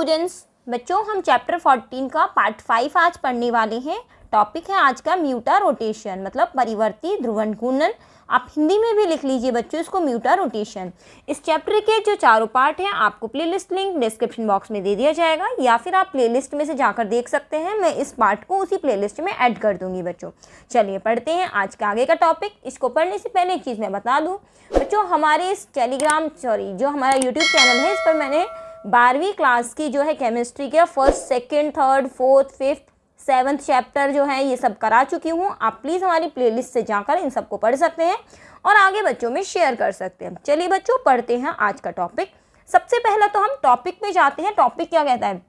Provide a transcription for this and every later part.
Students, बच्चों हम chapter 14 का पार्ट 5 आज पढ़ने वाले हैं। टॉपिक है आज का म्यूटा रोटेशन, मतलब परिवर्ती ध्रुवण घूर्णन। आप हिंदी में भी लिख लीजिए बच्चों इसको, म्यूटा रोटेशन। इस चैप्टर के जो चारों पार्ट हैं आपको प्लेलिस्ट लिंक डिस्क्रिप्शन बॉक्स में दे दिया जाएगा, या फिर आप प्लेलिस्ट में से जाकर देख सकते हैं। मैं इस पार्ट को उसी प्लेलिस्ट में ऐड कर दूंगी बच्चों। चलिए पढ़ते हैं आज का आगे का टॉपिक। इसको पढ़ने से पहले एक चीज़ मैं बता दूँ बच्चों, हमारे इस जो हमारा यूट्यूब चैनल है, इस पर मैंने 12वीं क्लास की जो है केमिस्ट्री के first, second, third, fourth, fifth, 7th chapter जो है ये सब करा चुकी हूँ। आप प्लीज़ हमारी प्लेलिस्ट से जाकर इन सबको पढ़ सकते हैं और आगे बच्चों में शेयर कर सकते हैं। चलिए बच्चों पढ़ते हैं आज का टॉपिक। सबसे पहला तो हम टॉपिक पे जाते हैं। टॉपिक क्या कहता है?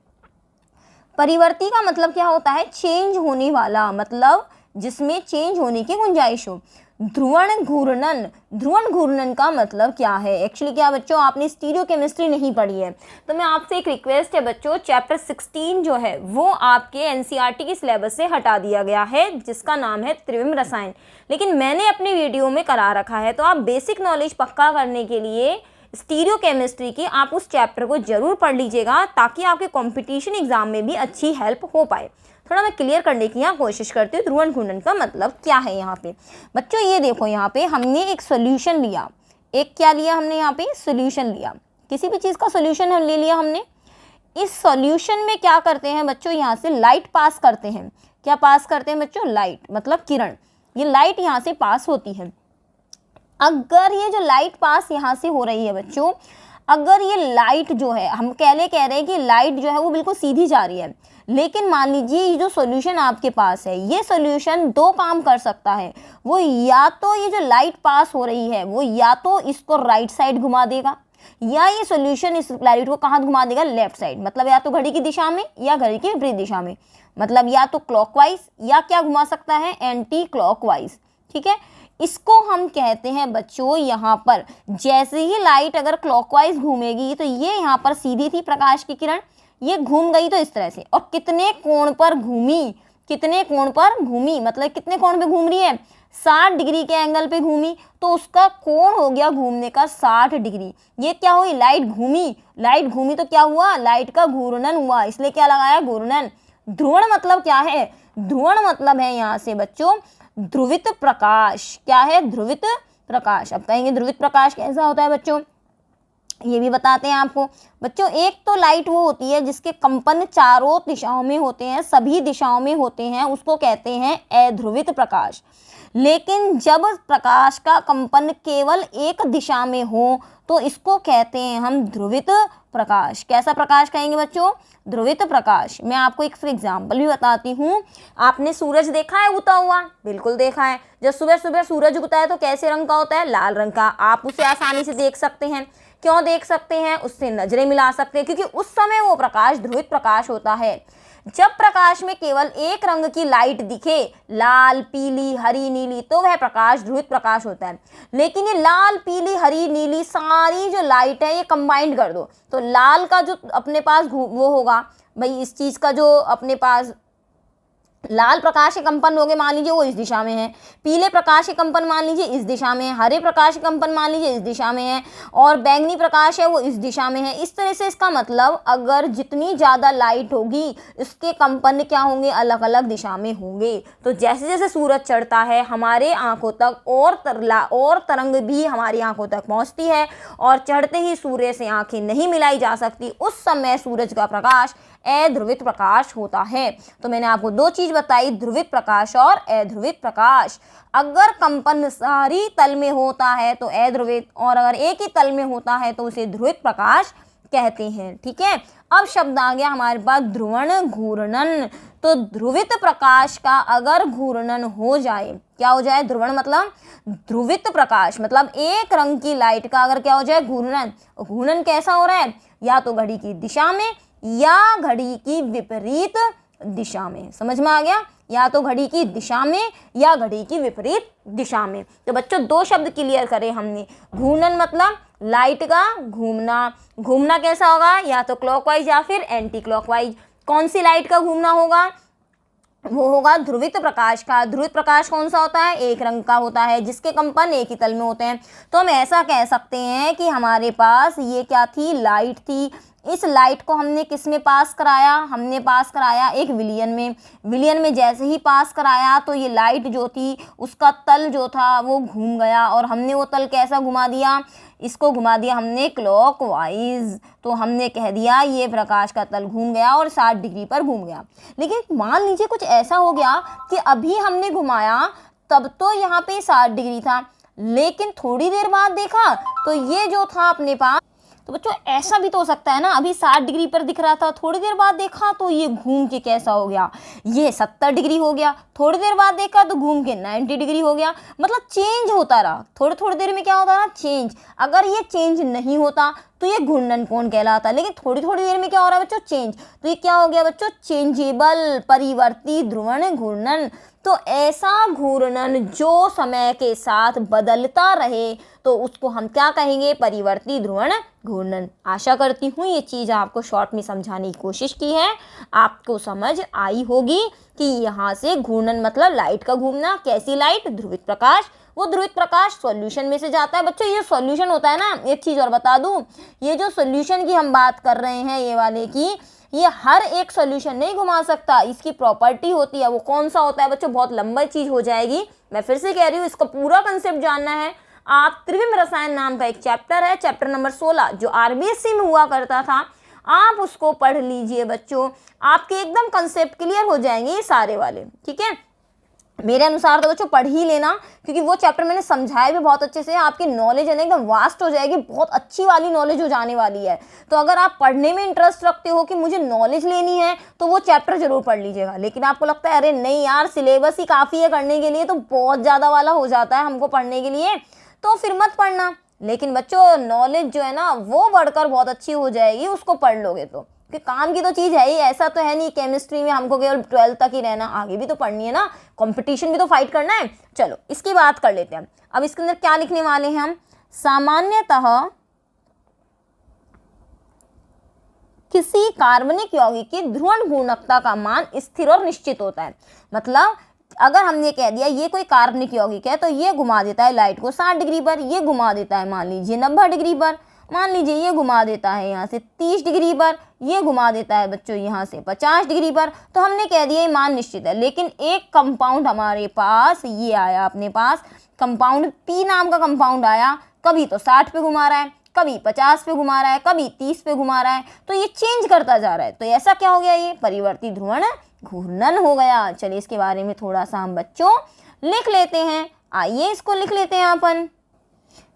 परिवर्ती का मतलब क्या होता है? चेंज होने वाला, मतलब जिसमें चेंज होने की गुंजाइश हो। ध्रुवण घूर्णन, ध्रुवण घूर्णन का मतलब क्या है? एक्चुअली क्या बच्चों, आपने स्टीरियो केमिस्ट्री नहीं पढ़ी है तो मैं आपसे एक रिक्वेस्ट है बच्चों, चैप्टर 16 जो है वो आपके एनसीईआरटी के सिलेबस से हटा दिया गया है, जिसका नाम है त्रिविम रसायन। लेकिन मैंने अपनी वीडियो में करा रखा है, तो आप बेसिक नॉलेज पक्का करने के लिए स्टीरियो केमिस्ट्री की आप उस चैप्टर को जरूर पढ़ लीजिएगा, ताकि आपके कॉम्पिटिशन एग्जाम में भी अच्छी हेल्प हो पाए। थोड़ा मैं क्लियर करने की यहाँ कोशिश करती हूँ ध्रुवण घूर्णन का मतलब क्या है। यहाँ पे बच्चों ये देखो, यहाँ पे हमने एक सॉल्यूशन लिया। एक क्या लिया हमने? यहाँ पे सॉल्यूशन लिया। किसी भी चीज़ का सॉल्यूशन ले लिया हमने। इस सॉल्यूशन में क्या करते हैं बच्चों? यहाँ से लाइट पास करते हैं। क्या पास करते हैं बच्चों? लाइट, मतलब किरण। ये लाइट यहाँ से पास होती है। अगर ये जो लाइट पास यहाँ से हो रही है बच्चों, अगर ये लाइट जो है, हम कह रहे हैं कि लाइट जो है वो बिल्कुल सीधी जा रही है, लेकिन मान लीजिए ये जो सॉल्यूशन आपके पास है, ये सॉल्यूशन दो काम कर सकता है। वो या तो ये जो लाइट पास हो रही है वो या तो इसको राइट साइड घुमा देगा, या ये सॉल्यूशन इस लाइट को कहाँ घुमा देगा? लेफ्ट साइड, मतलब या तो घड़ी की दिशा में या घड़ी की विपरीत दिशा में, मतलब या तो क्लॉकवाइज या क्या घुमा सकता है? Anti clockwise. ठीक है, इसको हम कहते हैं बच्चों, यहाँ पर जैसे ही लाइट अगर क्लॉकवाइज घूमेगी तो ये यहाँ पर सीधी थी प्रकाश की किरण, ये घूम गई तो इस तरह से, और कितने कोण पर घूमी? कितने कोण पर घूमी, मतलब कितने कोण पे घूम रही है? 60 डिग्री के एंगल पे घूमी, तो उसका कोण हो गया घूमने का 60 डिग्री। ये क्या हुई? लाइट घूमी। लाइट घूमी तो क्या हुआ? लाइट का घूर्णन हुआ, इसलिए क्या लगाया? घूर्णन। ध्रुवण मतलब क्या है? ध्रुवण मतलब है यहाँ से बच्चों ध्रुवित प्रकाश। क्या है? ध्रुवित प्रकाश। अब कहेंगे ध्रुवित प्रकाश कैसा होता है बच्चों, ये भी बताते हैं आपको बच्चों। एक तो लाइट वो होती है जिसके कंपन चारों दिशाओं में होते हैं, सभी दिशाओं में होते हैं, उसको कहते हैं अध्रुवित प्रकाश। लेकिन जब प्रकाश का कंपन केवल एक दिशा में हो तो इसको कहते हैं हम ध्रुवित प्रकाश। कैसा प्रकाश कहेंगे बच्चों? ध्रुवित प्रकाश। मैं आपको एक एग्जाम्पल भी बताती हूँ। आपने सूरज देखा है उगता हुआ? बिल्कुल देखा है। जब सुबह सुबह सूरज उगता है तो कैसे रंग का होता है? लाल रंग का। आप उसे आसानी से देख सकते हैं। क्यों देख सकते हैं? उससे नजरें मिला सकते हैं, क्योंकि उस समय वो प्रकाश ध्रुवित प्रकाश होता है। जब प्रकाश में केवल एक रंग की लाइट दिखे, लाल, पीली, हरी, नीली, तो वह प्रकाश ध्रुवित प्रकाश होता है। लेकिन ये लाल, पीली, हरी, नीली सारी जो लाइट है ये कंबाइंड कर दो, तो लाल का जो अपने पास वो होगा भाई, इस चीज़ का जो अपने पास लाल प्रकाश के कंपन हो गए मान लीजिए वो इस दिशा में है, पीले प्रकाश के कंपन मान लीजिए इस दिशा में है, हरे प्रकाश के कंपन मान लीजिए इस दिशा में है, और बैंगनी प्रकाश है वो इस दिशा में है। इस तरह से इसका मतलब अगर जितनी ज़्यादा लाइट होगी इसके कंपन क्या होंगे? अलग अलग दिशा में होंगे। तो जैसे जैसे सूरज चढ़ता है हमारे आंखों तक और तरंग भी हमारी आंखों तक पहुँचती है, और चढ़ते ही सूर्य से आंखें नहीं मिलाई जा सकती, उस समय सूरज का प्रकाश अध्रुवित प्रकाश होता है। तो मैंने आपको दो चीज बताई, ध्रुवित प्रकाश और अध्रुवित प्रकाश। अगर कंपन सारी तल में होता है तो अध्रुवित, और अगर एक ही तल में होता है तो उसे ध्रुवित प्रकाश कहते हैं। ठीक है, अब शब्द आ गया हमारे पास ध्रुवण घूर्णन। तो ध्रुवित प्रकाश का अगर घूर्णन हो जाए, क्या हो जाए? ध्रुवण मतलब ध्रुवित प्रकाश, मतलब एक रंग की लाइट का अगर क्या हो जाए? घूर्णन। घूर्णन कैसा हो रहा है? या तो घड़ी की दिशा में या घड़ी की विपरीत दिशा में। समझ में आ गया? या तो घड़ी की दिशा में या घड़ी की विपरीत दिशा में। तो बच्चों दो शब्द क्लियर करे हमने। घूर्णन मतलब लाइट का घूमना। घूमना कैसा होगा? या तो क्लॉकवाइज या फिर एंटी क्लॉकवाइज। कौन सी लाइट का घूमना होगा? वो होगा ध्रुवित प्रकाश का। ध्रुवित प्रकाश कौन सा होता है? एक रंग का होता है, जिसके कंपन एक ही तल में होते हैं। तो हम ऐसा कह सकते हैं कि हमारे पास ये क्या थी? लाइट थी। इस लाइट को हमने किस में पास कराया, हमने पास कराया एक विलियन में। विलियन में जैसे ही पास कराया तो ये लाइट जो थी उसका तल जो था वो घूम गया, और हमने वो तल कैसा घुमा दिया, इसको घुमा दिया हमने क्लॉकवाइज। तो हमने कह दिया ये प्रकाश का तल घूम गया और 60 डिग्री पर घूम गया। लेकिन मान लीजिए कुछ ऐसा हो गया कि अभी हमने घुमाया तब तो यहाँ पे 60 डिग्री था, लेकिन थोड़ी देर बाद देखा तो ये जो था अपने पास, तो बच्चों ऐसा भी तो हो सकता है ना, अभी 60 डिग्री पर दिख रहा था, थोड़ी देर बाद देखा तो ये घूम के कैसा हो गया, ये 70 डिग्री हो गया, थोड़ी देर बाद देखा तो घूम के 90 डिग्री हो गया। मतलब चेंज होता रहा, थोड़ी थोड़ी देर में क्या होता रहा, चेंज। अगर ये चेंज नहीं होता तो ये घूर्णन कोण कहलाता, लेकिन थोड़ी थोड़ी देर में क्या हो रहा है बच्चों, चेंज। तो ये क्या हो गया बच्चों, चेंजेबल परिवर्ती ध्रुवण घूर्णन। तो ऐसा घूर्णन जो समय के साथ बदलता रहे तो उसको हम क्या कहेंगे, परिवर्ती ध्रुवण घूर्णन। आशा करती हूँ ये चीज़ आपको शॉर्ट में समझाने की कोशिश की है, आपको समझ आई होगी कि यहाँ से घूर्णन मतलब लाइट का घूमना। कैसी लाइट, ध्रुवित प्रकाश। वो ध्रुवित प्रकाश सॉल्यूशन में से जाता है। बच्चों ये सॉल्यूशन होता है ना, एक चीज़ और बता दूँ, ये जो सॉल्यूशन की हम बात कर रहे हैं ये वाले की, ये हर एक सॉल्यूशन नहीं घुमा सकता, इसकी प्रॉपर्टी होती है। वो कौन सा होता है बच्चों, बहुत लंबी चीज़ हो जाएगी, मैं फिर से कह रही हूँ, इसका पूरा कंसेप्ट जानना है। आप त्रिविम रसायन नाम का एक चैप्टर है, चैप्टर नंबर 16 जो आरबीएससी में हुआ करता था, आप उसको पढ़ लीजिए बच्चों, आपके एकदम कंसेप्ट क्लियर हो जाएंगे ये सारे वाले। ठीक है, मेरे अनुसार तो बच्चों पढ़ ही लेना, क्योंकि वो चैप्टर मैंने समझाया भी बहुत अच्छे से, आपकी नॉलेज है ना एकदम वास्ट हो जाएगी, बहुत अच्छी वाली नॉलेज हो जाने वाली है। तो अगर आप पढ़ने में इंटरेस्ट रखते हो कि मुझे नॉलेज लेनी है तो वो चैप्टर जरूर पढ़ लीजिएगा। लेकिन आपको लगता है अरे नहीं यार सिलेबस ही काफ़ी है करने के लिए, तो बहुत ज़्यादा वाला हो जाता है हमको पढ़ने के लिए, तो फिर मत पढ़ना। लेकिन बच्चों नॉलेज जो है ना वो बढ़कर बहुत अच्छी हो जाएगी, उसको पढ़ लोगे तो, कि काम की तो चीज़ है ही। ऐसा तो है नहीं केमिस्ट्री में हमको केवल 12th तक ही रहना, आगे भी तो पढ़नी है ना, कंपटीशन भी तो फाइट करना है। चलो इसकी बात कर लेते हैं। अब इसके अंदर क्या लिखने वाले हैं हम, सामान्यतः किसी कार्बनिक यौगिक की ध्रुवण घूर्णकता का मान स्थिर और निश्चित होता है। मतलब अगर हमने कह दिया ये कोई कार्बनिक यौगिक है तो ये घुमा देता है लाइट को 60 डिग्री पर, ये घुमा देता है मान लीजिए 90 डिग्री पर, मान लीजिए ये घुमा देता है यहाँ से 30 डिग्री पर, ये घुमा देता है बच्चों यहाँ से 50 डिग्री पर। तो हमने कह दिया ये मान निश्चित है। लेकिन एक कंपाउंड हमारे पास ये आया, अपने पास कंपाउंड पी नाम का कंपाउंड आया, कभी तो 60 पे घुमा रहा है, कभी 50 पे घुमा रहा है, कभी 30 पे घुमा रहा है, तो ये चेंज करता जा रहा है। तो ऐसा क्या हो गया, ये परिवर्ती ध्रुवण घूर्णन हो गया। चलिए इसके बारे में थोड़ा सा हम बच्चों लिख लेते हैं, आइए इसको लिख लेते हैं अपन।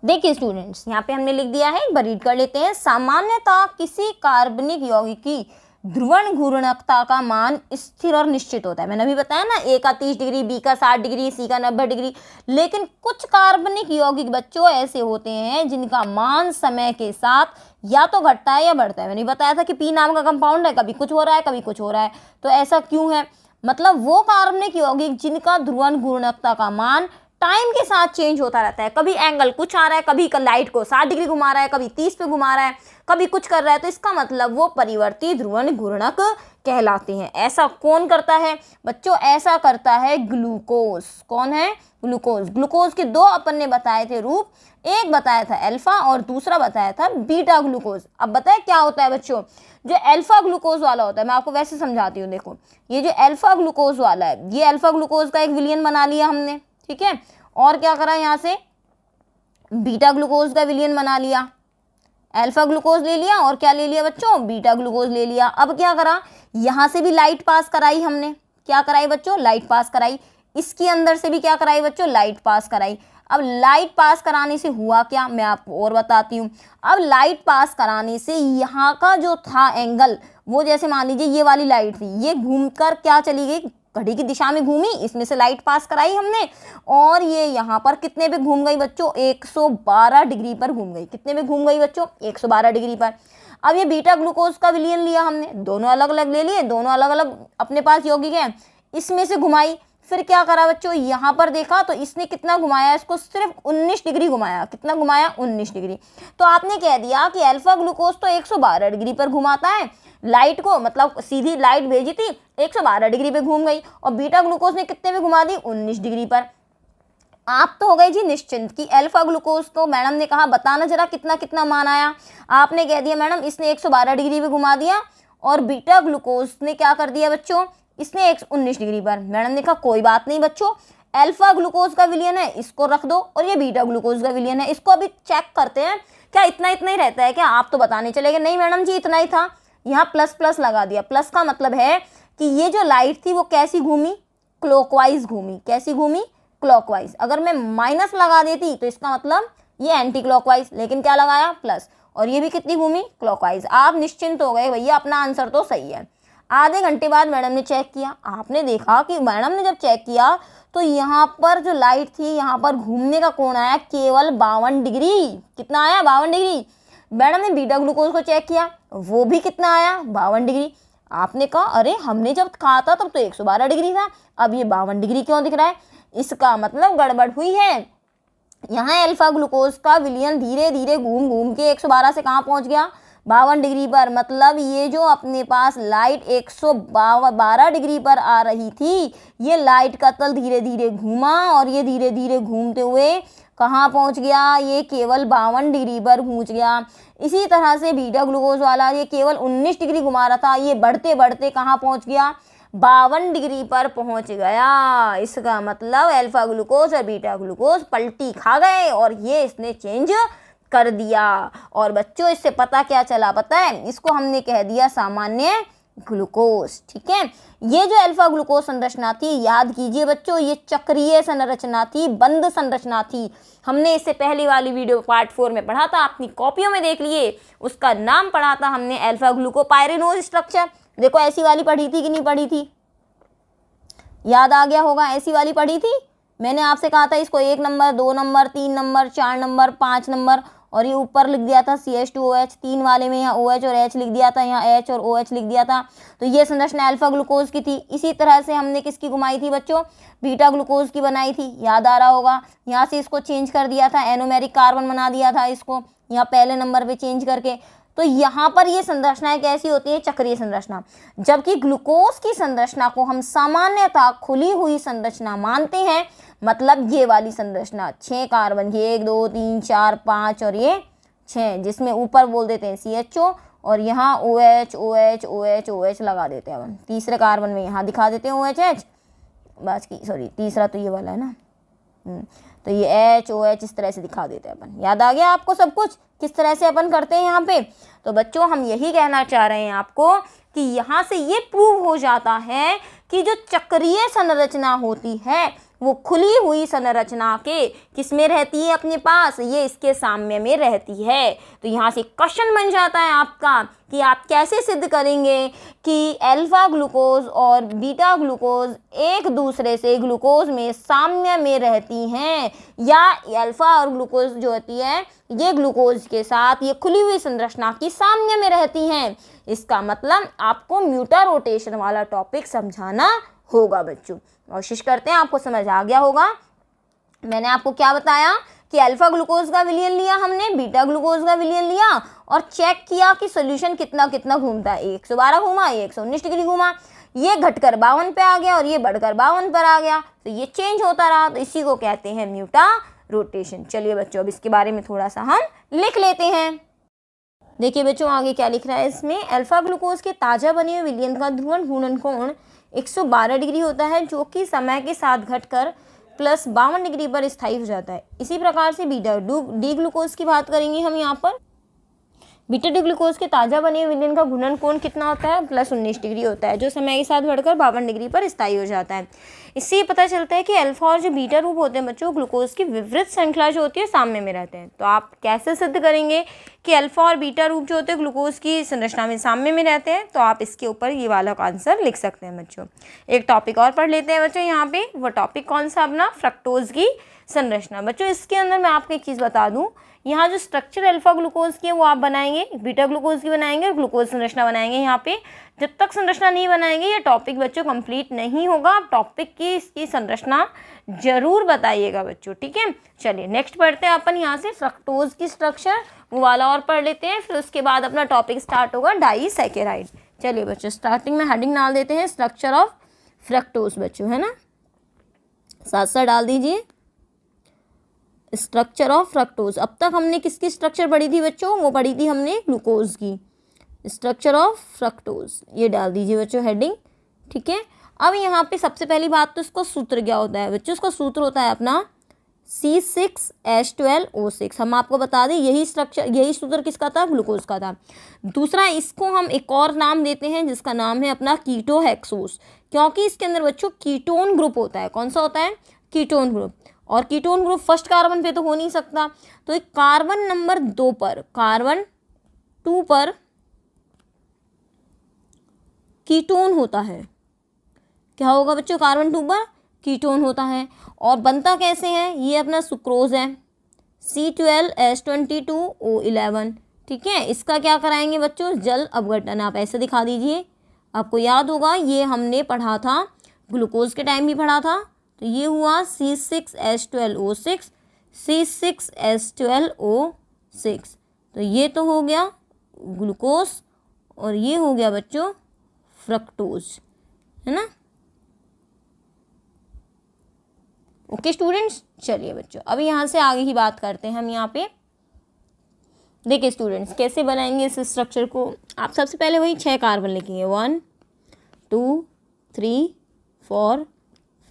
देखिए स्टूडेंट्स यहाँ पे हमने लिख दिया है, एक बार रीड कर लेते हैं। सामान्यतः किसी कार्बनिक यौगिक की ध्रुवण घूर्णकता का मान स्थिर और निश्चित होता है। मैंने अभी बताया ना, ए का 30 डिग्री, बी का 60 डिग्री, सी का 90 डिग्री। लेकिन कुछ कार्बनिक यौगिक बच्चों ऐसे होते हैं जिनका मान समय के साथ या तो घटता है या बढ़ता है। मैंने बताया था कि पी नाम का कंपाउंड है, कभी कुछ हो रहा है कभी कुछ हो रहा है। तो ऐसा क्यों है, मतलब वो कार्बनिक यौगिक जिनका ध्रुवण घूर्णकता का मान टाइम के साथ चेंज होता रहता है, कभी एंगल कुछ आ रहा है, कभी लाइट को 60 डिग्री घुमा रहा है, कभी 30 पे घुमा रहा है, कभी कुछ कर रहा है, तो इसका मतलब वो परिवर्ती ध्रुवण घूर्णक कहलाते हैं। ऐसा कौन करता है बच्चों, ऐसा करता है ग्लूकोज। कौन है, ग्लूकोज। ग्लूकोज के दो अपन ने बताए थे रूप, एक बताया था अल्फा और दूसरा बताया था बीटा ग्लूकोज। अब बताए क्या होता है बच्चों, जो अल्फा ग्लूकोज वाला होता है, मैं आपको वैसे समझाती हूँ। देखो ये जो अल्फा ग्लूकोज वाला है, ये अल्फा ग्लूकोज का एक विलियन बना लिया हमने, ठीक है। और क्या करा, यहाँ से बीटा ग्लूकोज का विलियन बना लिया, अल्फा ग्लूकोज ले लिया और क्या ले लिया बच्चों, बीटा ग्लूकोज ले लिया। अब क्या करा, यहाँ से भी लाइट पास कराई हमने, क्या कराई बच्चों, लाइट पास कराई। इसके अंदर से भी क्या कराई बच्चों, लाइट पास कराई। अब लाइट पास कराने से हुआ क्या, मैं आपको और बताती हूँ। अब लाइट पास कराने से यहाँ का जो था एंगल, वो जैसे मान लीजिए ये वाली लाइट थी, ये घूमकर क्या चली गई, घड़ी की दिशा में घूमी, इसमें से लाइट पास कराई हमने, और ये यहाँ पर कितने पे घूम गई बच्चों, 112 डिग्री पर घूम गई। कितने पे घूम गई बच्चों, 112 डिग्री पर। अब ये बीटा ग्लूकोज का विलियन लिया हमने, दोनों अलग अलग ले लिए, दोनों अलग अलग अपने पास यौगिक हैं, इसमें से घुमाई। फिर क्या करा बच्चों, यहाँ पर देखा तो इसने कितना घुमाया, इसको सिर्फ 19 डिग्री घुमाया। कितना घुमाया, 19 डिग्री। तो आपने कह दिया कि अल्फा ग्लूकोज तो 112 डिग्री पर घुमाता है लाइट को, मतलब सीधी लाइट भेजी थी 112 डिग्री पे घूम गई, और बीटा ग्लूकोज ने कितने पे घुमा दी, 19 डिग्री पर। आप तो हो गए जी निश्चिंत कि अल्फा ग्लूकोज तो मैडम ने कहा बताना जरा कितना कितना मान आया। आपने कह दिया मैडम इसने 112 डिग्री पे घुमा दिया, और बीटा ग्लूकोज ने क्या कर दिया बच्चों, इसने 119 डिग्री पर। मैडम ने कहा कोई बात नहीं बच्चों, अल्फा ग्लूकोज का विलयन है इसको रख दो, और ये बीटा ग्लूकोज का विलयन है इसको अभी चेक करते हैं क्या इतना इतना ही रहता है क्या। आप तो बताने चले गए नहीं मैडम जी इतना ही था, यहाँ प्लस प्लस लगा दिया। प्लस का मतलब है कि ये जो लाइट थी वो कैसी घूमी, क्लॉकवाइज घूमी। कैसी घूमी, क्लॉकवाइज। अगर मैं माइनस लगा देती तो इसका मतलब ये एंटी क्लॉकवाइज, लेकिन क्या लगाया, प्लस। और ये भी कितनी घूमी, क्लॉकवाइज। आप निश्चिंत हो गए भैया अपना आंसर तो सही है। आधे घंटे बाद मैडम ने चेक किया, आपने देखा कि मैडम ने जब चेक किया तो यहाँ पर जो लाइट थी यहाँ पर घूमने का कोण आया केवल 52 डिग्री। कितना आया, 52 डिग्री। मैडम ने बीटा ग्लूकोज को चेक किया, वो भी कितना आया, 52 डिग्री। आपने कहा अरे हमने जब कहा था तब तो 112 डिग्री था, अब ये 52 डिग्री क्यों दिख रहा है, इसका मतलब गड़बड़ हुई है। यहाँ अल्फा ग्लूकोज का विलयन धीरे धीरे घूम घूम के 112 से कहाँ पहुँच गया, 52 डिग्री पर। मतलब ये जो अपने पास लाइट 112 डिग्री पर आ रही थी, ये लाइट का तल धीरे धीरे घूमा, और ये धीरे धीरे घूमते हुए कहाँ पहुँच गया, ये केवल 52 डिग्री पर पहुँच गया। इसी तरह से बीटा ग्लूकोज वाला ये केवल 19 डिग्री घुमा रहा था, ये बढ़ते बढ़ते कहाँ पहुँच गया, 52 डिग्री पर पहुंच गया। इसका मतलब अल्फा ग्लूकोज और बीटा ग्लूकोज पलटी खा गए और ये इसने चेंज कर दिया। और बच्चों इससे पता क्या चला पता है, इसको हमने कह दिया सामान्य ग्लूकोज। ठीक है, ये जो अल्फा ग्लूकोज संरचना थी, याद कीजिए बच्चों, ये चक्रीय संरचना थी, बंद संरचना थी। हमने इससे पहली वाली वीडियो पार्ट 4 में पढ़ा था, अपनी कॉपियों में देख लिए। उसका नाम पढ़ा था हमने अल्फा ग्लूकोपाइरिनोज स्ट्रक्चर। देखो ऐसी वाली पढ़ी थी कि नहीं पढ़ी थी, याद आ गया होगा। ऐसी वाली पढ़ी थी, मैंने आपसे कहा था इसको 1 number 2 number 3 number 4 number 5 number, और ये ऊपर लिख दिया था CH2OH। 3 वाले में यहाँ OH और H लिख दिया था, यहाँ H और OH लिख दिया था। तो ये संरचना अल्फा ग्लूकोज की थी। इसी तरह से हमने किसकी घुमाई थी बच्चों, बीटा ग्लूकोज की बनाई थी, याद आ रहा होगा। यहाँ से इसको चेंज कर दिया था, एनोमेरिक कार्बन बना दिया था इसको, यहाँ पहले नंबर पे चेंज करके। तो यहाँ पर ये संरचनाएं कैसी होती है, चक्रीय संरचना। जबकि ग्लूकोज की संरचना को हम सामान्यतः खुली हुई संरचना मानते हैं। मतलब ये वाली संरचना 6 कार्बन की, 1 2 3 4 5 और ये 6, जिसमें ऊपर बोल देते हैं CHO और यहाँ OH OH OH OH लगा देते हैं अपन। तीसरे कार्बन में यहाँ दिखा देते हैं OH बस की, सॉरी तीसरा तो ये वाला है ना, तो ये HOH इस तरह से दिखा देते हैं अपन। याद आ गया आपको सब कुछ किस तरह से अपन करते हैं यहाँ पे। तो बच्चों हम यही कहना चाह रहे हैं आपको कि यहाँ से ये प्रूव हो जाता है कि जो चक्रीय संरचना होती है वो खुली हुई संरचना के किस में रहती है, अपने पास ये इसके साम्य में रहती है। तो यहाँ से क्वेश्चन बन जाता है आपका कि आप कैसे सिद्ध करेंगे कि अल्फा ग्लूकोज और बीटा ग्लूकोज एक दूसरे से ग्लूकोज में साम्य में रहती हैं, या अल्फा और ग्लूकोज जो होती है ये ग्लूकोज के साथ ये खुली हुई संरचना की साम्य में रहती हैं। इसका मतलब आपको म्यूटा रोटेशन वाला टॉपिक समझाना होगा बच्चों। कोशिश करते हैं आपको समझ आ गया होगा। मैंने आपको क्या बताया कि अल्फा ग्लूकोज का विलयन लिया हमने, बीटा ग्लूकोज का विलयन लिया और चेक किया कि सॉल्यूशन कितना कितना घूमता है। 112 घूमा, ये 119 डिग्री घूमा, ये घटकर 52 पे आ गया और ये बढ़कर 52 पर आ गया, तो ये चेंज होता रहा। तो इसी को कहते हैं म्यूटा रोटेशन। चलिए बच्चों अब इसके बारे में थोड़ा सा हम लिख लेते हैं। देखिए बच्चों आगे क्या लिख रहा है इसमें, अल्फा ग्लूकोज के ताज़ा बने हुए विलयन का ध्रुवण घूर्णन कोण 112 डिग्री होता है, जो कि समय के साथ घटकर प्लस 52 डिग्री पर स्थायी हो जाता है। इसी प्रकार से बीटा डी ग्लूकोज की बात करेंगे हम यहाँ पर। बीटा डी ग्लूकोज के ताज़ा बने हुए विलयन का घूर्णन कोण कितना होता है, प्लस 19 डिग्री होता है, जो समय के साथ बढ़कर 52 डिग्री पर स्थायी हो जाता है। इससे ये पता चलता है कि अल्फा और जो बीटा रूप होते हैं बच्चों, ग्लूकोज की विवृत श्रृंखला जो होती है साम्य में रहते हैं। तो आप कैसे सिद्ध करेंगे कि अल्फा और बीटा रूप जो होते हैं ग्लूकोज की संरचना में साम्य में रहते हैं, तो आप इसके ऊपर ये वाला आंसर लिख सकते हैं बच्चों। एक टॉपिक और पढ़ लेते हैं बच्चों यहाँ पे। वो टॉपिक कौन सा, अपना फ्रक्टोज की संरचना। बच्चों इसके अंदर मैं आपको एक चीज़ बता दूं, यहाँ जो स्ट्रक्चर अल्फा ग्लूकोज की है वो आप बनाएंगे, बीटा ग्लूकोज की बनाएंगे और ग्लूकोज संरचना बनाएंगे। यहाँ पे जब तक संरचना नहीं बनाएंगे ये टॉपिक बच्चों कंप्लीट नहीं होगा। आप टॉपिक की इसकी संरचना जरूर बताइएगा बच्चों, ठीक है। चलिए नेक्स्ट पढ़ते हैं अपन यहाँ से फ्रक्टोज की स्ट्रक्चर, वो वाला और पढ़ लेते हैं, फिर उसके बाद अपना टॉपिक स्टार्ट होगा डाइसैकेराइड। चलिए बच्चों स्टार्टिंग में हेडिंग डाल देते हैं स्ट्रक्चर ऑफ फ्रक्टोज बच्चों, है ना, साथ साथ डाल दीजिए स्ट्रक्चर ऑफ फ्रक्टोज। अब तक हमने किसकी स्ट्रक्चर पढ़ी थी बच्चों? वो पढ़ी थी हमने ग्लूकोज की। स्ट्रक्चर ऑफ फ्रक्टोज ये डाल दीजिए बच्चों हेडिंग, ठीक है। अब यहाँ पे सबसे पहली बात तो इसका सूत्र क्या होता है बच्चों? इसका सूत्र होता है अपना C6H12O6। हम आपको बता दें यही स्ट्रक्चर, यही सूत्र किसका था? ग्लूकोज का था। दूसरा, इसको हम एक और नाम देते हैं जिसका नाम है अपना कीटोहेक्सोस, क्योंकि इसके अंदर बच्चों कीटोन ग्रुप होता है। कौन सा होता है? Ketone group. और कीटोन ग्रुप फर्स्ट कार्बन पे तो हो नहीं सकता, तो एक कार्बन नंबर 2 पर, कार्बन 2 पर कीटोन होता है। क्या होगा बच्चों? कार्बन 2 पर कीटोन होता है। और बनता कैसे है? ये अपना सुक्रोज है, C12H22O11, ठीक है। इसका क्या कराएंगे बच्चों? जल अपघटन। आप ऐसे दिखा दीजिए, आपको याद होगा ये हमने पढ़ा था, ग्लूकोज के टाइम भी पढ़ा था। तो ये हुआ C6H12O6, C6H12O6। तो ये तो हो गया ग्लूकोज और ये हो गया बच्चों फ्रक्टोज, है ना। ओके स्टूडेंट्स, चलिए बच्चों अब यहाँ से आगे की बात करते हैं हम। यहाँ पे देखिए स्टूडेंट्स कैसे बनाएंगे इस स्ट्रक्चर को। आप सबसे पहले वही 6 कार्बन लिखेंगे, 1 2 3 4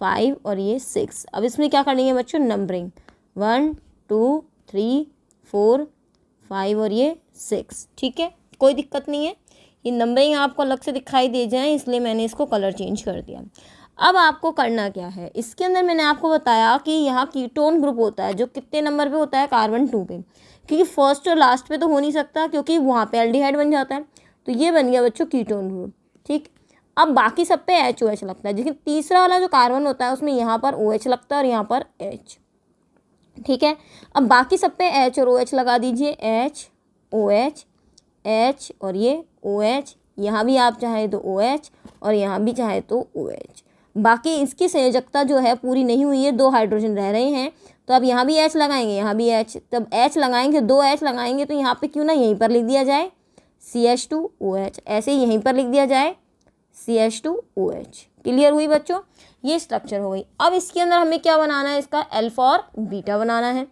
5 और ये 6। अब इसमें क्या करेंगे बच्चों? नंबरिंग, 1 2 3 4 5 और ये 6, ठीक है। कोई दिक्कत नहीं है, ये नंबरिंग आपको अलग से दिखाई दे जाए इसलिए मैंने इसको कलर चेंज कर दिया। अब आपको करना क्या है? इसके अंदर मैंने आपको बताया कि यहाँ कीटोन ग्रुप होता है जो कितने नंबर पे होता है? कार्बन 2 पे, क्योंकि फर्स्ट और लास्ट पे तो हो नहीं सकता क्योंकि वहाँ पे एल्डिहाइड बन जाता है। तो ये बन गया बच्चों कीटोन ग्रुप, ठीक। अब बाकी सब पे HOH लगता है, लेकिन तीसरा वाला जो कार्बन होता है उसमें यहाँ पर OH लगता है और यहाँ पर H, ठीक है। अब बाकी सब पे H और OH लगा दीजिए, H OH H और ये OH, यहाँ भी आप चाहे तो OH और यहाँ भी चाहे तो OH। बाकी इसकी संयोजकता जो है पूरी नहीं हुई है, 2 हाइड्रोजन रह रहे हैं, तो अब यहाँ भी H लगाएंगे, यहाँ भी H, तब H लगाएंगे, 2 H लगाएंगे तो यहाँ पे क्यों ना यहीं पर लिख दिया जाए CH2OH, ऐसे ही यहीं पर लिख दिया जाए CH2OH। क्लियर हुई बच्चों? ये स्ट्रक्चर हो गई। अब इसके अंदर हमें क्या बनाना है? इसका अल्फा और बीटा बनाना है।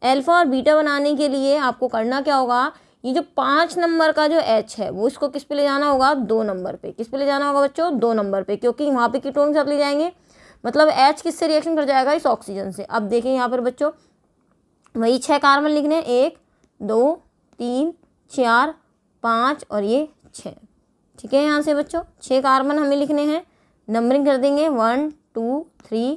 अल्फा और बीटा बनाने के लिए आपको करना क्या होगा? ये जो 5 नंबर का जो H है वो इसको किस पे ले जाना होगा? 2 नंबर पे। किस पे ले जाना होगा बच्चों? 2 नंबर पे, क्योंकि वहाँ पे कीटोन के साथ ले जाएंगे, मतलब H किससे रिएक्शन कर जाएगा? इस ऑक्सीजन से। अब देखें यहाँ पर बच्चों वही 6 कार्बन लिखने, 1 2 3 4 5 और ये 6, ठीक है। यहाँ से बच्चों 6 कार्बन हमें लिखने हैं, नंबरिंग कर देंगे 1 2 3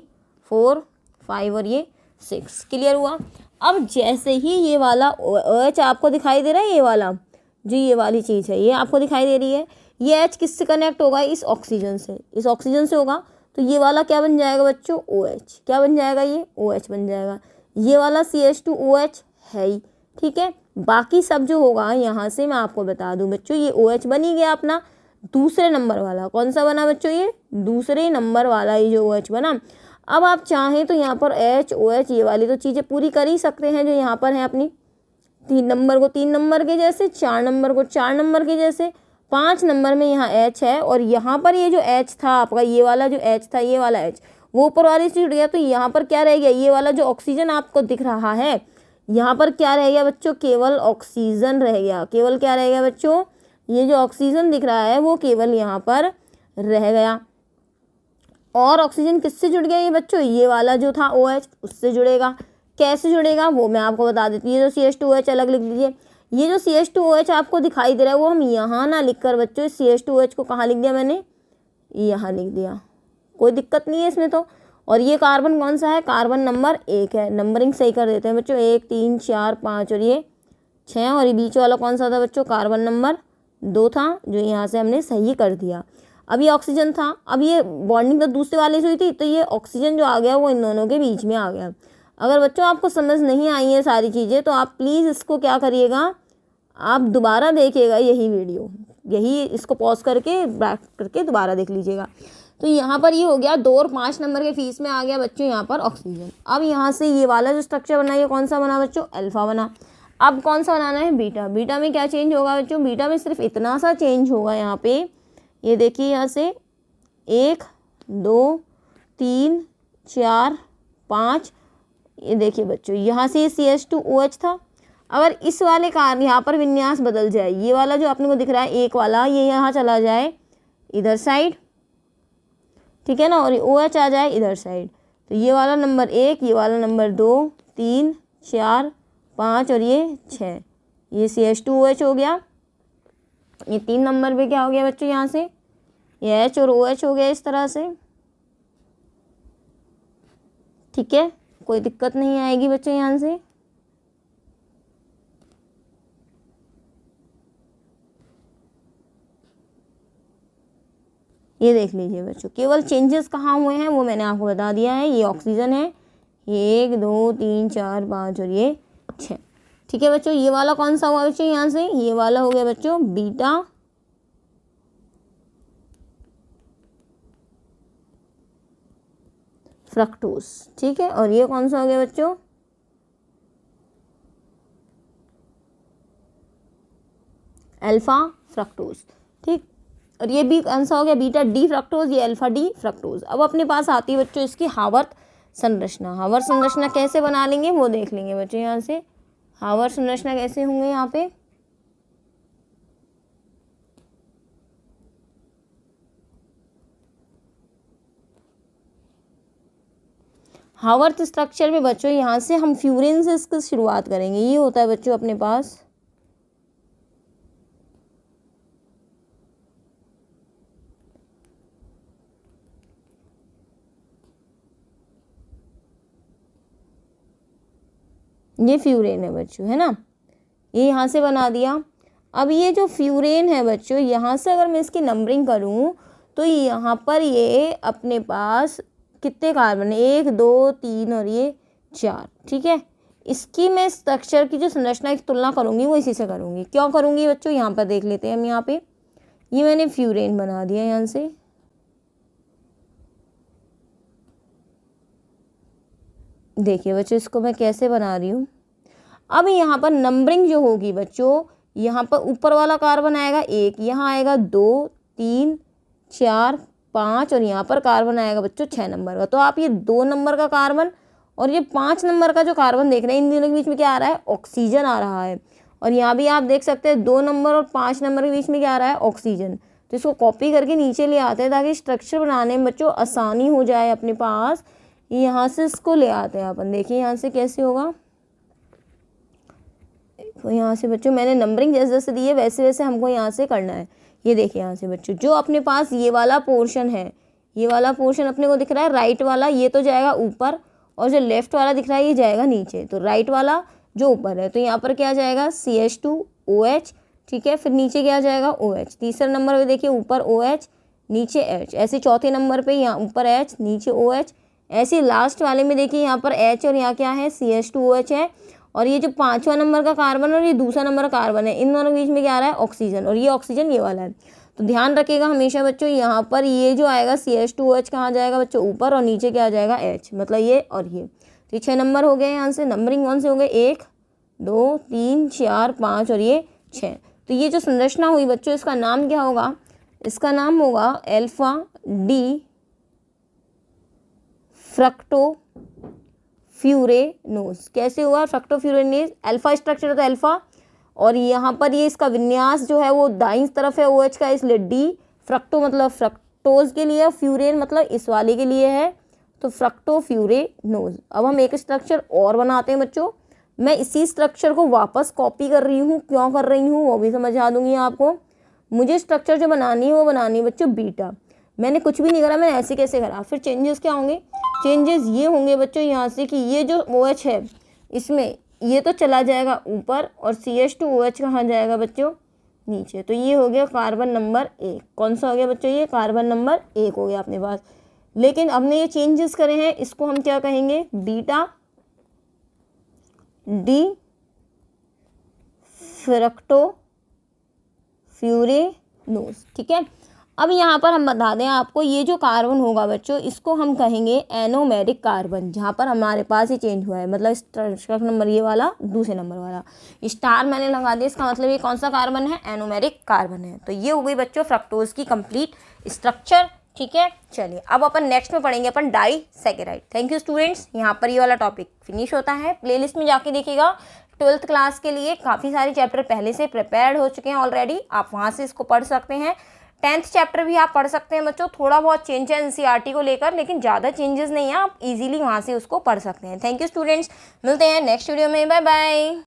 4 5 और ये 6। क्लियर हुआ? अब जैसे ही ये वाला OH आपको दिखाई दे रहा है, ये वाला जो ये वाली चीज़ है ये आपको दिखाई दे रही है, ये H किससे कनेक्ट होगा? इस ऑक्सीजन से, इस ऑक्सीजन से होगा। तो ये वाला क्या बन जाएगा बच्चों? OH। क्या बन जाएगा? ये OH बन जाएगा। ये वाला CH2OH है ही, ठीक है। बाकी सब जो होगा यहाँ से मैं आपको बता दूँ बच्चों, ये OH बन ही गया अपना दूसरे नंबर वाला। कौन सा बना बच्चों? ये दूसरे नंबर वाला ये जो OH बना। अब आप चाहें तो यहाँ पर H OH ये वाली तो चीज़ें पूरी कर ही सकते हैं जो यहाँ पर है अपनी, 3 नंबर को 3 नंबर के जैसे, 4 नंबर को 4 नंबर के जैसे, 5 नंबर में यहाँ H है और यहाँ पर ये जो H था आपका, ये वाला जो H था, ये वाला H वो ऊपर वाले से जुड़ गया। तो यहाँ पर क्या रह गया? ये वाला जो ऑक्सीजन आपको दिख रहा है यहाँ पर क्या रह गया बच्चों? केवल ऑक्सीजन रह गया। केवल क्या रह गया बच्चों? ये जो ऑक्सीजन दिख रहा है वो केवल यहाँ पर रह गया। और ऑक्सीजन किससे जुड़ गया ये बच्चों? ये वाला जो था OH उससे जुड़ेगा। कैसे जुड़ेगा वो मैं आपको बता देती हूँ। ये जो CH2OH अलग लिख लीजिए, ये जो CH2OH आपको दिखाई दे रहा है वो हम यहाँ ना लिख कर बच्चों CH2OH को कहाँ लिख दिया मैंने? यहाँ लिख दिया। कोई दिक्कत नहीं है इसमें तो। और ये कार्बन कौन सा है? कार्बन नंबर 1 है। नंबरिंग सही कर देते हैं बच्चों, 1 3 4 5 और ये 6। और ये बीच वाला कौन सा था बच्चों? कार्बन नंबर 2 था, जो यहाँ से हमने सही कर दिया। अब ये ऑक्सीजन था, अब ये बॉन्डिंग तो दूसरे वाले से हुई थी, तो ये ऑक्सीजन जो आ गया वो इन दोनों के बीच में आ गया। अगर बच्चों आपको समझ नहीं आई है सारी चीज़ें तो आप प्लीज़ इसको क्या करिएगा, आप दोबारा देखिएगा यही वीडियो, यही इसको पॉज करके बैक करके दोबारा देख लीजिएगा। तो यहाँ पर ये हो गया 2 और 5 नंबर के फीस में आ गया बच्चों यहाँ पर ऑक्सीजन। अब यहाँ से ये वाला जो स्ट्रक्चर बना, ये कौन सा बना बच्चों? अल्फा बना। अब कौन सा बनाना है? बीटा। बीटा में क्या चेंज होगा बच्चों? बीटा में सिर्फ इतना सा चेंज होगा यहाँ पे, ये देखिए यहाँ से 1 2 3 4 5 ये देखिए बच्चों, यहाँ से ये CH2OH था। अगर इस वाले का यहाँ पर विन्यास बदल जाए, ये वाला जो अपने को दिख रहा है एक वाला, ये यहाँ चला जाए इधर साइड, ठीक है ना, और ये OH आ जाए इधर साइड, तो ये वाला नंबर 1, ये वाला नंबर 2, 3, 4, 5 और ये 6, ये CH2OH हो गया। ये 3 नंबर पे क्या हो गया बच्चों, यहाँ से ये H और OH हो गया इस तरह से, ठीक है, कोई दिक्कत नहीं आएगी बच्चों यहाँ से। ये देख लीजिए बच्चों, केवल चेंजेस कहाँ हुए हैं वो मैंने आपको बता दिया है। ये ऑक्सीजन है, ये 1, 2, 3, 4, 5 और ये 6, ठीक है बच्चों। ये वाला कौन सा हुआ बच्चों, यहाँ से ये वाला हो गया बच्चों बीटा फ्रक्टोज, ठीक है, और ये कौन सा हो गया बच्चों, अल्फा फ्रक्टोज, ठीक, और ये भी कौन सा हो गया बीटा डी फ्रक्टोज, ये अल्फा डी फ्रक्टोज। अब अपने पास आती है बच्चों इसकी हावर्त संरचना। हावर्त संरचना कैसे बना लेंगे वो देख लेंगे बच्चों। यहाँ से हावर्त संरचना कैसे होंगे, यहाँ पे हावर्त स्ट्रक्चर में बच्चों यहाँ से हम फ्यूरेन से इसकी शुरुआत करेंगे। ये होता है बच्चों अपने पास ये फ्यूरेन है बच्चों, है ना, ये यहाँ से बना दिया। अब ये जो फ्यूरेन है बच्चों, यहाँ से अगर मैं इसकी नंबरिंग करूँ तो यहाँ पर ये अपने पास कितने कार्बन है, 1, 2, 3 और ये 4, ठीक है। इसकी मैं स्ट्रक्चर की जो संरचना की तुलना करूँगी वो इसी से करूँगी। क्यों करूँगी बच्चों, यहाँ पर देख लेते हैं हम। यहाँ पे ये मैंने फ्यूरेन बना दिया यहाँ से, देखिए बच्चों इसको मैं कैसे बना रही हूँ। अब यहाँ पर नंबरिंग जो होगी बच्चों, यहाँ पर ऊपर वाला कार्बन आएगा 1, यहाँ आएगा 2, 3, 4, 5 और यहाँ पर कार्बन आएगा बच्चों 6 नंबर का। तो आप ये 2 नंबर का कार्बन और ये 5 नंबर का जो कार्बन देख रहे हैं, इन दोनों के बीच में क्या आ रहा है, ऑक्सीजन आ रहा है। और यहाँ भी आप देख सकते हैं 2 नंबर और 5 नंबर के बीच में क्या आ रहा है, ऑक्सीजन। तो इसको कॉपी करके नीचे ले आते हैं ताकि स्ट्रक्चर बनाने में बच्चों आसानी हो जाए अपने पास। यहाँ से इसको ले आते हैं अपन, देखिए यहाँ से कैसे होगा। तो यहाँ से बच्चों मैंने नंबरिंग जैसे जैसे दी है वैसे वैसे हमको यहाँ से करना है। ये देखिए यहाँ से बच्चों जो अपने पास ये वाला पोर्शन है, ये वाला पोर्शन अपने को दिख रहा है राइट वाला, ये तो जाएगा ऊपर, और जो लेफ्ट वाला दिख रहा है ये जाएगा नीचे। तो राइट वाला जो ऊपर है तो यहाँ पर क्या जाएगा CH2OH, ठीक है, फिर नीचे क्या जाएगा OH। तीसरे नंबर पे देखिए ऊपर OH नीचे H, ऐसे चौथे नंबर पे यहाँ ऊपर H नीचे OH, ऐसे लास्ट वाले में देखिए यहाँ पर H और यहाँ क्या है CH2OH है। और ये जो 5वां नंबर का कार्बन और ये दूसरा नंबर का कार्बन है, इन दोनों के बीच में क्या आ रहा है, ऑक्सीजन, और ये ऑक्सीजन ये वाला है। तो ध्यान रखिएगा हमेशा बच्चों, यहाँ पर ये जो आएगा CH2OH कहाँ जाएगा बच्चों, ऊपर, और नीचे क्या आ जाएगा H, मतलब ये और ये। तो 6 नंबर हो गए यहाँ से। नंबरिंग कौन से हो गए, 1, 2, 3, 4, 5 और ये 6। तो ये जो संरचना हुई बच्चों इसका नाम क्या होगा, इसका नाम होगा अल्फा डी फ्रक्टोफ्यूरेनोज। कैसे हुआ फ्रक्टोफ्यूरेनोज, अल्फा स्ट्रक्चर तो अल्फा, और यहाँ पर ये इसका विन्यास जो है वो दाईं तरफ है OH का, इसलिए डी, फ्रक्टो मतलब फ्रक्टोज के लिए, फ्यूरेन मतलब इस वाले के लिए है, तो फ्रक्टोफ्यूरेनोज। अब हम एक स्ट्रक्चर और बनाते हैं बच्चों। मैं इसी स्ट्रक्चर को वापस कॉपी कर रही हूँ, क्यों कर रही हूँ वो भी समझा दूंगी आपको। मुझे स्ट्रक्चर जो बनानी है वो बनानी है बच्चों बीटा। मैंने कुछ भी नहीं करा, मैंने ऐसे कैसे करा। फिर चेंजेस क्या होंगे, चेंजेस ये होंगे बच्चों यहाँ से कि ये जो OH है इसमें ये तो चला जाएगा ऊपर, और CH2OH कहाँ जाएगा बच्चों, नीचे। तो ये हो गया कार्बन नंबर 1। कौन सा हो गया बच्चों, ये कार्बन नंबर 1 हो गया अपने पास। लेकिन हमने ये चेंजेस करे हैं, इसको हम क्या कहेंगे, बीटा डी फ्रक्टोफ्यूरेनोज, ठीक है। अब यहाँ पर हम बता दें आपको, ये जो कार्बन होगा बच्चों इसको हम कहेंगे एनोमेरिक कार्बन, जहाँ पर हमारे पास ही चेंज हुआ है, मतलब स्ट्रक्चर नंबर ये वाला दूसरे नंबर वाला स्टार मैंने लगा दिया, इसका मतलब ये कौन सा कार्बन है, एनोमेरिक कार्बन है। तो ये हो गई बच्चों फ्रक्टोज की कंप्लीट स्ट्रक्चर, ठीक है, चलिए अब अपन नेक्स्ट में पढ़ेंगे अपन डाइसैकेराइड। थैंक यू स्टूडेंट्स, यहाँ पर ये वाला टॉपिक फिनिश होता है। प्लेलिस्ट में जाके देखिएगा, 12th क्लास के लिए काफ़ी सारे चैप्टर पहले से प्रिपेयर्ड हो चुके हैं ऑलरेडी, आप वहाँ से इसको पढ़ सकते हैं। 10th चैप्टर भी आप पढ़ सकते हैं बच्चों, थोड़ा बहुत चेंज है एनसीईआरटी को लेकर, लेकिन ज़्यादा चेंजेस नहीं है, आप इजीली वहाँ से उसको पढ़ सकते हैं। थैंक यू स्टूडेंट्स, मिलते हैं नेक्स्ट वीडियो में, बाय बाय।